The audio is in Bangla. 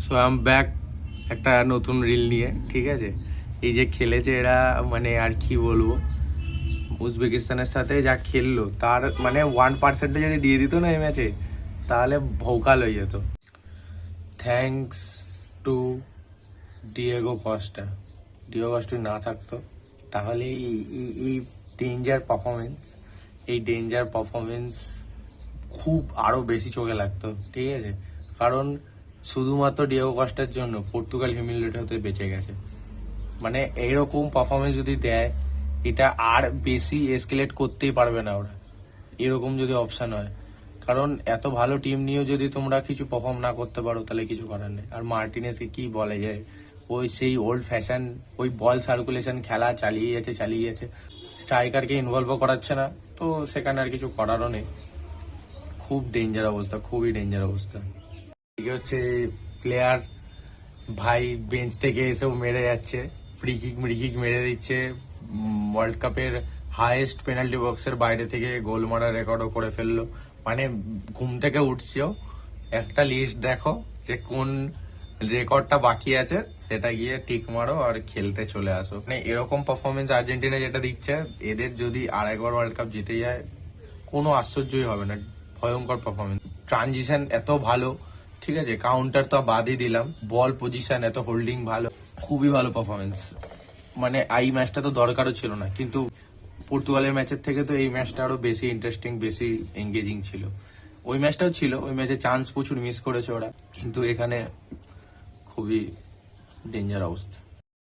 সো আই এম ব্যাক একটা নতুন রিল নিয়ে, ঠিক আছে। এই যে খেলেছে এরা, মানে আর কি বলবো, উজবেকিস্তানের সাথে যা খেললো তার মানে 1% যদি দিয়ে দিত না এই ম্যাচে, তাহলে ভোকাল হয়ে যেত। Thanks to Diego কস্টা। ডিয়েগো কস্টা না থাকতো তাহলে এই ডেঞ্জার পারফরমেন্স খুব আরো বেশি চোখে লাগতো, ঠিক আছে। কারণ শুধুমাত্র ডিয়েগো কস্টার জন্য পর্তুগাল হিউমিলিয়েট হতে বেঁচে গেছে। মানে এইরকম পারফরমেন্স যদি দেয়, এটা আর বেশি এসকেলেট করতেই পারবে না ওরা, এরকম যদি অপশন হয়। কারণ এত ভালো টিম নিয়েও যদি তোমরা কিছু পারফর্ম না করতে পারো, তাহলে কিছু করার নেই। আর মার্টিনেসকে কি বলে যায়, ওই সেই ওল্ড ফ্যাশন ওই বল সার্কুলেশন খেলা চালিয়ে যাচ্ছে, স্ট্রাইকারকে ইনভলভও করাচ্ছে না, তো সেখানে আর কিছু করারও নেই। খুব ডেঞ্জার অবস্থা, খুবই ডেঞ্জার অবস্থা। ঠিক হচ্ছে প্লেয়ার ভাই বেঞ্চ থেকে এসেও মেরে যাচ্ছে, ফ্রি কিক মেরে দিচ্ছে, ওয়ার্ল্ড কাপের হাইয়েস্ট পেনাল্টি বক্সের বাইরে থেকে গোল মারা রেকর্ডও করে ফেললো। মানে ঘুম থেকে উঠছেও, একটা লিস্ট দেখো যে কোন রেকর্ডটা বাকি আছে, সেটা গিয়ে টিক মারো আর খেলতে চলে আসো। মানে এরকম পারফরমেন্স আর্জেন্টিনা যেটা দিচ্ছে, এদের যদি আরেকবার ওয়ার্ল্ড কাপ জিতে যায় কোনো আশ্চর্যই হবে না। ভয়ঙ্কর পারফরমেন্স, ট্রানজিশন এত ভালো, ঠিক আছে। কাউন্টার তো বাদই দিলাম, বল পজিশন এত হোল্ডিং ভালো, খুবই ভালো পারফরমেন্স। মানে এই ম্যাচটা তো দরকারও ছিল না, কিন্তু পর্তুগালের ম্যাচের থেকে তো এই ম্যাচটা আরো বেশি ইন্টারেস্টিং, বেশি এঙ্গেজিং ছিল। ওই ম্যাচটাও ছিল, ওই ম্যাচে চান্স প্রচুর মিস করেছে ওরা, কিন্তু এখানে খুবই ডেঞ্জার অবস্থা।